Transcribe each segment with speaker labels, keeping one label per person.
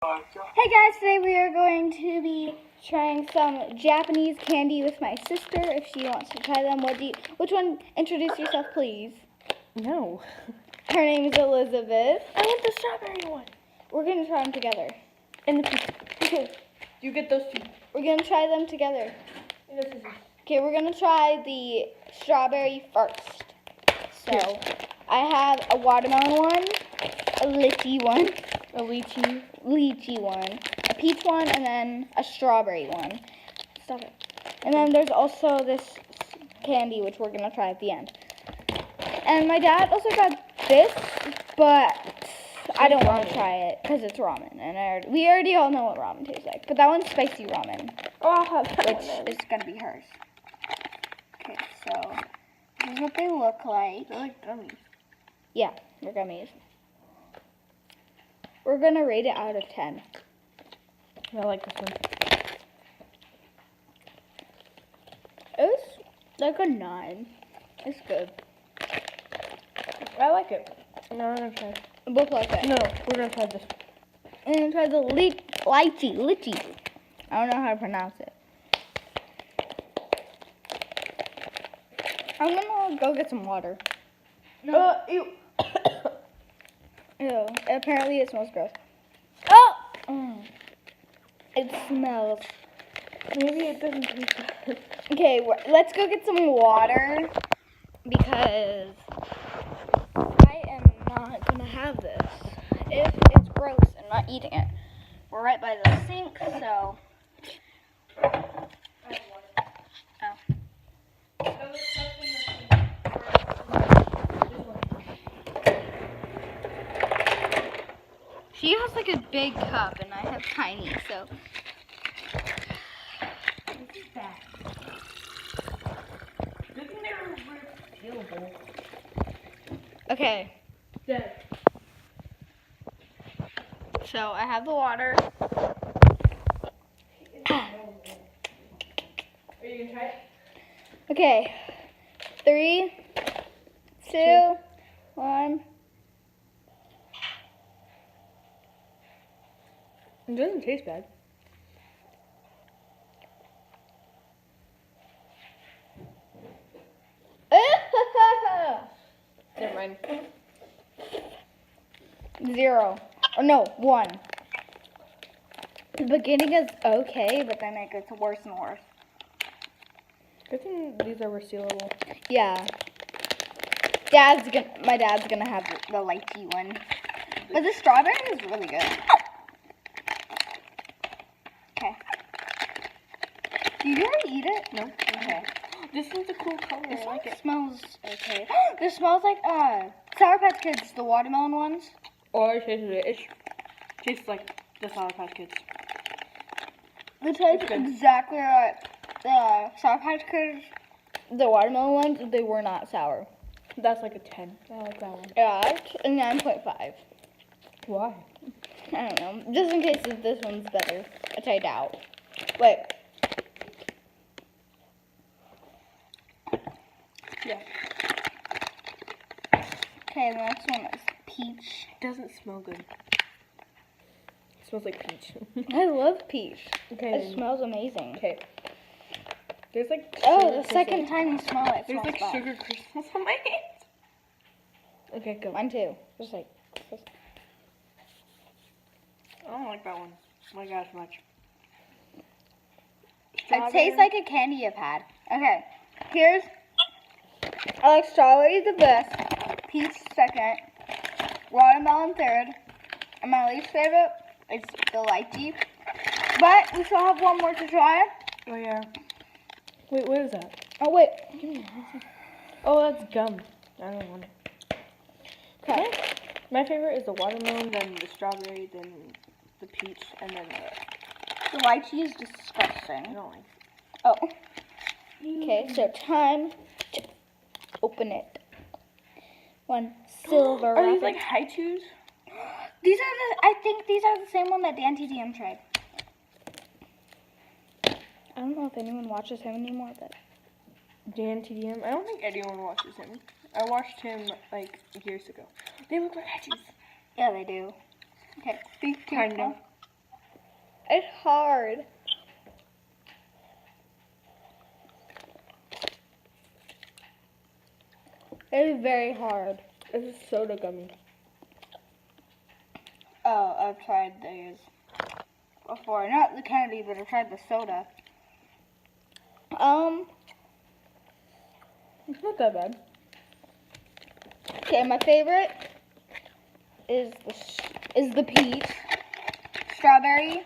Speaker 1: Hey guys, today we are going to be trying some Japanese candy with my sister if she wants to try them. Which one? Introduce yourself, please.
Speaker 2: No.
Speaker 1: Her name is Elizabeth.
Speaker 2: I want the strawberry one.
Speaker 1: We're going to try them together.
Speaker 2: And the pizza. You get those two.
Speaker 1: We're going to try them together.
Speaker 2: And this is
Speaker 1: Okay, we're going to try the strawberry first. So, I have a watermelon one, a lychee one,
Speaker 2: a
Speaker 1: lychee one, a peach one, and then a strawberry one. Stop it. And then there's also this candy, which we're going to try at the end. And my dad also got this, but I don't want to try it because it's ramen. And we already all know what ramen tastes like. But that one's spicy ramen,
Speaker 2: Oh, I'll have that
Speaker 1: which
Speaker 2: one.
Speaker 1: is going to be hers. Okay, so this is what they look like.
Speaker 2: They're like gummies.
Speaker 1: Yeah, they're gummies. We're going to rate it out of 10.
Speaker 2: I like this one.
Speaker 1: It's like a 9. It's good.
Speaker 2: I like it. No, I'm gonna try it.
Speaker 1: Both like it.
Speaker 2: No, we're gonna try this.
Speaker 1: I'm going to try the lychee. I don't know how to pronounce it. I'm going to go get some water.
Speaker 2: No. Ew.
Speaker 1: Ew. Apparently it smells gross. Oh! It smells.
Speaker 2: Maybe it doesn't taste bad.
Speaker 1: Okay, let's go get some water because I am not going to have this if it's gross and not eating it. We're right by the sink, so... She has like a big cup and I have tiny, so...
Speaker 2: This is bad. Good thing they were repealable.
Speaker 1: Okay,
Speaker 2: Dead.
Speaker 1: so I have the water.
Speaker 2: Are you gonna try it?
Speaker 1: Okay, 3, 2, 1.
Speaker 2: It doesn't taste bad. Never mind.
Speaker 1: 0. Or no, 1. The beginning is okay, but then it gets worse and worse.
Speaker 2: Good thing these are resealable.
Speaker 1: Yeah. My dad's gonna have the lychee one. But the strawberry is really good. Okay. Did you already eat it?
Speaker 2: No.
Speaker 1: Okay.
Speaker 2: This one's a cool color.
Speaker 1: This
Speaker 2: I
Speaker 1: one
Speaker 2: like it.
Speaker 1: smells okay. This smells like Sour Patch Kids, the watermelon ones.
Speaker 2: Oh, I tasted it. It tastes like the Sour Patch Kids.
Speaker 1: It tastes exactly like the Sour Patch Kids, the watermelon ones. They were not sour.
Speaker 2: That's like a 10. I like that one.
Speaker 1: Yeah, it's a 9.5.
Speaker 2: Why?
Speaker 1: I don't know. Just in case this one's better, which I doubt. Wait.
Speaker 2: Yeah.
Speaker 1: Okay, the next one is peach.
Speaker 2: It doesn't smell good. It smells like peach.
Speaker 1: I love peach.
Speaker 2: Okay.
Speaker 1: It smells amazing.
Speaker 2: Okay. There's like
Speaker 1: The second time you smell it, it
Speaker 2: there's
Speaker 1: smells
Speaker 2: like
Speaker 1: bad.
Speaker 2: sugar crystals on my hands. Okay, go.
Speaker 1: Mine too. Just like.
Speaker 2: I don't like that one. Like as much.
Speaker 1: It tastes like a candy I've had. Okay, here's. I like strawberry the best, peach second, watermelon third, and my least favorite is the lychee. But we still have one more to try.
Speaker 2: Oh yeah. Wait, what is that?
Speaker 1: Oh wait.
Speaker 2: Oh, that's gum. I don't want it.
Speaker 1: Okay.
Speaker 2: My favorite is the watermelon, then the strawberry, then the peach, and then
Speaker 1: The lychee is disgusting.
Speaker 2: I don't like it.
Speaker 1: Oh. Okay, so time to open it. One silver.
Speaker 2: Are these
Speaker 1: wrapper.
Speaker 2: like high chews?
Speaker 1: I think these are the same one that Dan TDM tried. I don't know if anyone watches him anymore, but
Speaker 2: Dan TDM? I don't think anyone watches him. I watched him like years ago. They look like hedges.
Speaker 1: yeah, they do. Okay, 3, 2,
Speaker 2: Kind of.
Speaker 1: 1. It's hard. It is very hard.
Speaker 2: This is soda gummy.
Speaker 1: Oh, I've tried these before. Not the candy, but I've tried the soda.
Speaker 2: It's not that bad.
Speaker 1: Okay, my favorite is the peach, strawberry,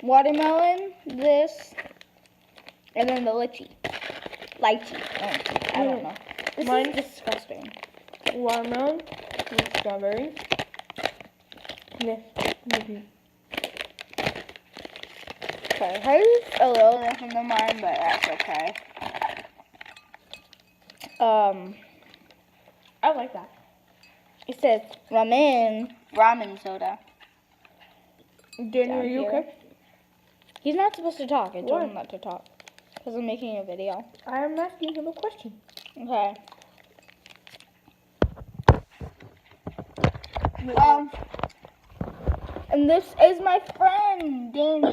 Speaker 1: watermelon, this, and then the lychee. Lychee. I don't know. This
Speaker 2: Mine's
Speaker 1: is disgusting.
Speaker 2: Watermelon with strawberry. This. Maybe.
Speaker 1: Okay, hers is a little different than mine, but that's okay.
Speaker 2: I like that.
Speaker 1: It says ramen soda.
Speaker 2: Daniel, are you
Speaker 1: here.
Speaker 2: okay?
Speaker 1: He's not supposed to talk. I told
Speaker 2: Why?
Speaker 1: him not to talk because I'm making a video.
Speaker 2: I am asking him a question.
Speaker 1: Okay. And this is my friend Danny.